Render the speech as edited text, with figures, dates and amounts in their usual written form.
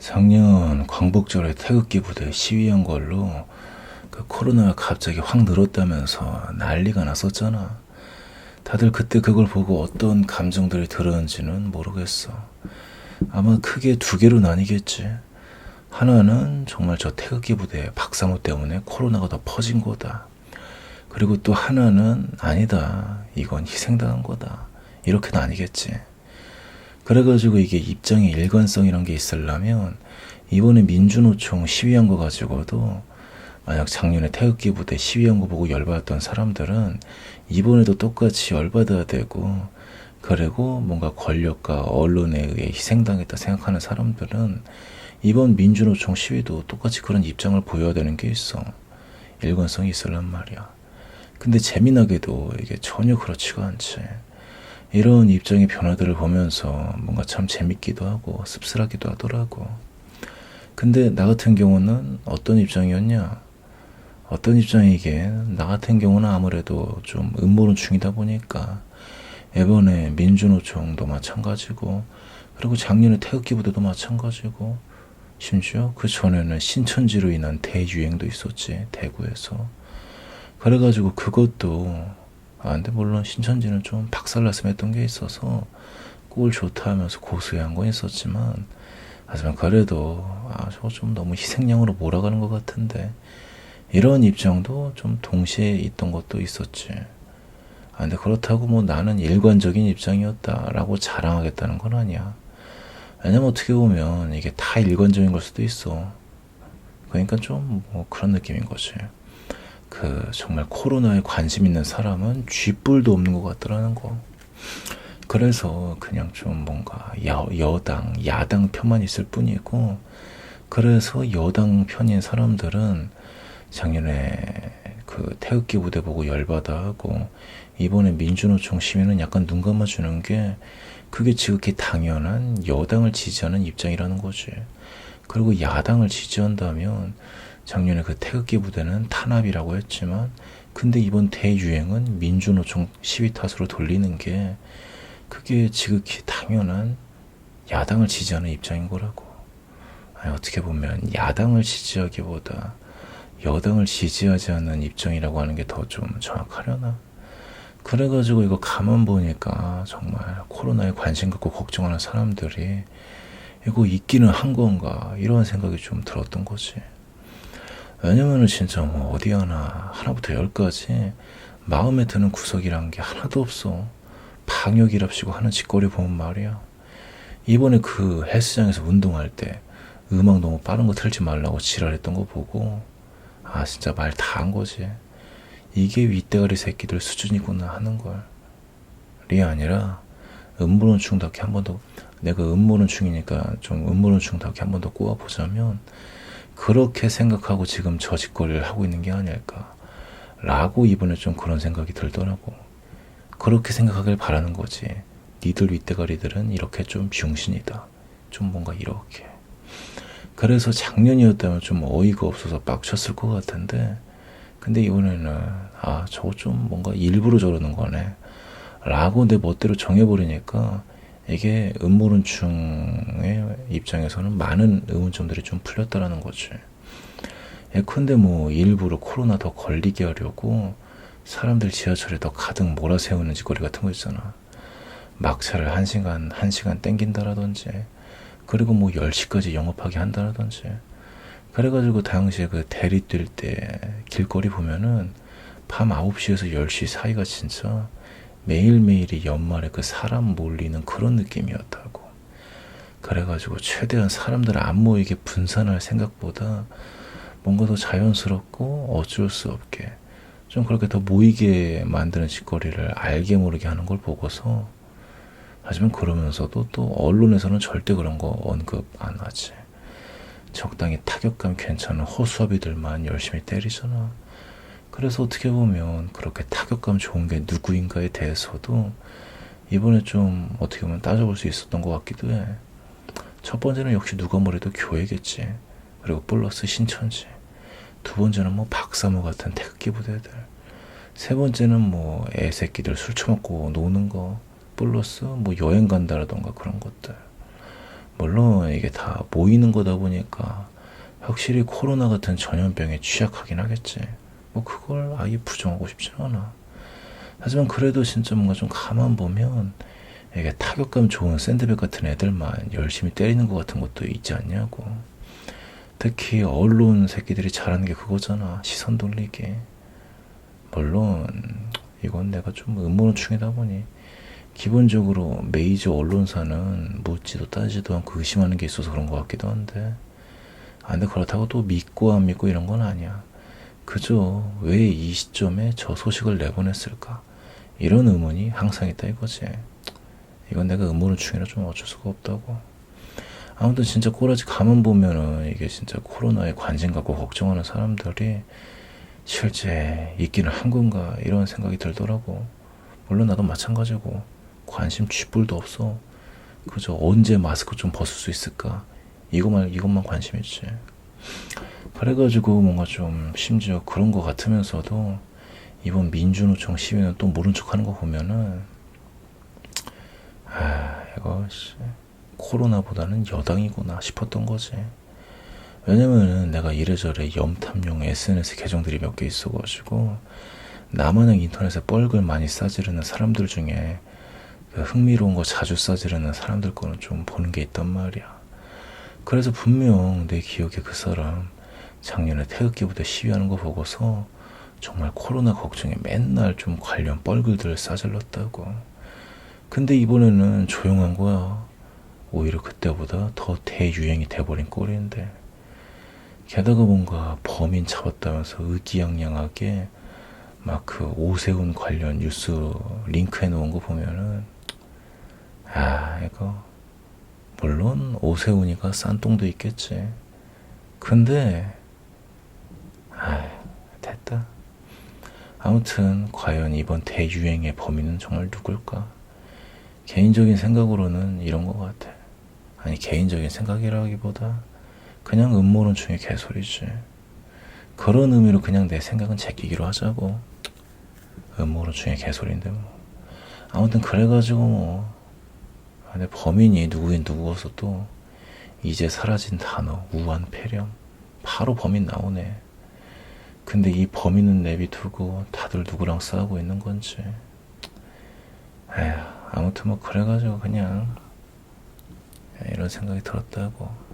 작년 광복절에 태극기 부대 시위한 걸로 그 코로나가 갑자기 확 늘었다면서 난리가 났었잖아. 다들 그때 그걸 보고 어떤 감정들이 들었는지는 모르겠어. 아마 크게 두 개로 나뉘겠지. 하나는 정말 저 태극기 부대 박사모 때문에 코로나가 더 퍼진 거다. 그리고 또 하나는 아니다. 이건 희생당한 거다. 이렇게 나뉘겠지. 그래가지고 이게 입장의 일관성이란 게 있으려면 이번에 민주노총 시위한 거 가지고도 만약 작년에 태극기 부대 시위한 거 보고 열받았던 사람들은 이번에도 똑같이 열받아야 되고, 그리고 뭔가 권력과 언론에 의해 희생당했다 생각하는 사람들은 이번 민주노총 시위도 똑같이 그런 입장을 보여야 되는 게 있어. 일관성이 있으란 말이야. 근데 재미나게도 이게 전혀 그렇지가 않지. 이런 입장의 변화들을 보면서 뭔가 참 재밌기도 하고 씁쓸하기도 하더라고. 근데 나 같은 경우는 어떤 입장이었냐? 어떤 입장이게, 나 같은 경우는 아무래도 좀 음모론충이다 보니까 이번에 민주노총도 마찬가지고, 그리고 작년에 태극기 부대도 마찬가지고, 심지어 그 전에는 신천지로 인한 대유행도 있었지, 대구에서. 그래가지고 그것도, 근데 물론 신천지는 좀 박살났으면 했던 게 있어서 꼴 좋다 하면서 고소한 건 있었지만, 하지만 그래도 저거 좀 너무 희생양으로 몰아가는 것 같은데, 이런 입장도 좀 동시에 있던 것도 있었지. 근데 그렇다고 뭐 나는 일관적인 입장이었다라고 자랑하겠다는 건 아니야. 왜냐면 어떻게 보면 이게 다 일관적인 걸 수도 있어. 그러니까 좀 뭐 그런 느낌인 거지. 그 정말 코로나에 관심 있는 사람은 쥐뿔도 없는 것 같더라는 거. 그래서 그냥 좀 뭔가 여당, 야당 편만 있을 뿐이고, 그래서 여당 편인 사람들은 작년에 그 태극기 부대 보고 열받아 하고, 이번에 민주노총 시위는 약간 눈 감아주는 게, 그게 지극히 당연한 여당을 지지하는 입장이라는 거지. 그리고 야당을 지지한다면 작년에 그 태극기 부대는 탄압이라고 했지만, 근데 이번 대유행은 민주노총 시위 탓으로 돌리는 게, 그게 지극히 당연한 야당을 지지하는 입장인 거라고. 어떻게 보면 야당을 지지하기보다 여당을 지지하지 않는 입장이라고 하는 게 더 좀 정확하려나. 그래가지고 이거 가만 보니까 정말 코로나에 관심 갖고 걱정하는 사람들이 이거 있기는 한 건가, 이런 생각이 좀 들었던 거지. 왜냐면은 진짜 뭐 어디 하나부터 열까지 마음에 드는 구석이란 게 하나도 없어. 방역이랍시고 하는 짓거리 보면 말이야. 이번에 그 헬스장에서 운동할 때 음악 너무 빠른 거 틀지 말라고 지랄했던 거 보고, 진짜 말 다 한 거지. 이게 윗대가리 새끼들 수준이구나 하는 걸. 이 아니라 음모론충답게 한 번 더, 내가 음모론충이니까 좀 음모론충답게 한 번 더 꼬아보자면, 그렇게 생각하고 지금 저 짓거리를 하고 있는 게 아닐까 라고 이번에 좀 그런 생각이 들더라고. 그렇게 생각하길 바라는 거지. 니들 윗대가리들은 이렇게 좀 병신이다, 좀 뭔가 이렇게. 그래서 작년이었다면 좀 어이가 없어서 빡쳤을 것 같은데, 근데 이번에는 저거 좀 뭔가 일부러 저러는 거네 라고 내 멋대로 정해버리니까, 이게 음모론충의 입장에서는 많은 의문점들이 좀 풀렸다라는 거지. 예컨대 뭐 일부러 코로나 더 걸리게 하려고 사람들 지하철에 더 가득 몰아세우는 짓거리 같은 거 있잖아. 막차를 1시간 땡긴다라든지, 그리고 뭐 10시까지 영업하게 한다라든지. 그래가지고 당시에 그 대리 뛸 때 길거리 보면은 밤 9시에서 10시 사이가 진짜 매일매일이 연말에 그 사람 몰리는 그런 느낌이었다고. 그래가지고 최대한 사람들 안 모이게 분산할 생각보다 뭔가 더 자연스럽고 어쩔 수 없게 좀 그렇게 더 모이게 만드는 짓거리를 알게 모르게 하는 걸 보고서, 하지만 그러면서도 또 언론에서는 절대 그런 거 언급 안 하지. 적당히 타격감 괜찮은 허수아비들만 열심히 때리잖아. 그래서 어떻게 보면 그렇게 타격감 좋은 게 누구인가에 대해서도 이번에 좀 어떻게 보면 따져볼 수 있었던 것 같기도 해. 첫 번째는 역시 누가 뭐래도 교회겠지. 그리고 플러스 신천지. 두 번째는 뭐 박사모 같은 태극기 부대들. 세 번째는 뭐 애새끼들 술 처먹고 노는 거. 플러스 뭐 여행 간다라던가 그런 것들. 물론 이게 다 모이는 거다 보니까 확실히 코로나 같은 전염병에 취약하긴 하겠지. 뭐 그걸 아예 부정하고 싶진 않아. 하지만 그래도 진짜 뭔가 좀 가만 보면 이게 타격감 좋은 샌드백 같은 애들만 열심히 때리는 것 같은 것도 있지 않냐고. 특히 언론 새끼들이 잘하는 게 그거잖아. 시선 돌리기. 물론 이건 내가 좀 음모론충이다 보니 기본적으로 메이저 언론사는 묻지도 따지도 않고 의심하는 게 있어서 그런 것 같기도 한데, 근데 그렇다고 또 믿고 안 믿고 이런 건 아니야. 그저 왜 이 시점에 저 소식을 내보냈을까, 이런 의문이 항상 있다 이거지. 이건 내가 음모론충이라 좀 어쩔 수가 없다고. 아무튼 진짜 꼬라지 가만 보면은 이게 진짜 코로나에 관심 갖고 걱정하는 사람들이 실제 있기는 한 건가 이런 생각이 들더라고. 물론 나도 마찬가지고 관심 쥐뿔도 없어. 그저 언제 마스크 좀 벗을 수 있을까, 이것만 관심 있지. 그래가지고 뭔가 좀 심지어 그런 거 같으면서도 이번 민주노총 시위는 또 모른 척하는 거 보면은 이거 코로나보다는 여당이구나 싶었던 거지. 왜냐면은 내가 이래저래 염탐용 SNS 계정들이 몇 개 있어가지고 나마냥 인터넷에 뻘글 많이 싸지르는 사람들 중에 그 흥미로운 거 자주 싸지르는 사람들 거는 좀 보는 게 있단 말이야. 그래서 분명 내 기억에 그 사람 작년에 태극기 부대 시위하는 거 보고서 정말 코로나 걱정에 맨날 좀 관련 뻘글들을 싸질렀다고. 근데 이번에는 조용한 거야. 오히려 그때보다 더 대유행이 돼버린 꼴인데, 게다가 뭔가 범인 잡았다면서 의기양양하게 막 그 오세훈 관련 뉴스 링크해 놓은 거 보면은 이거 물론 오세훈이가 싼 똥도 있겠지. 근데 됐다. 아무튼 과연 이번 대유행의 범인은 정말 누굴까? 개인적인 생각으로는 이런 것 같아. 아니, 개인적인 생각이라기보다 그냥 음모론충의 개소리지. 그런 의미로 그냥 내 생각은 제끼기로 하자고. 음모론충의 개소리인데 뭐. 아무튼 그래가지고 뭐, 근데 범인이 누구긴 누구어서 또 이제 사라진 단어 우한폐렴 바로 범인 나오네. 근데 이 범인은 내비두고 다들 누구랑 싸우고 있는 건지. 아무튼 뭐 그래가지고 그냥 이런 생각이 들었다고.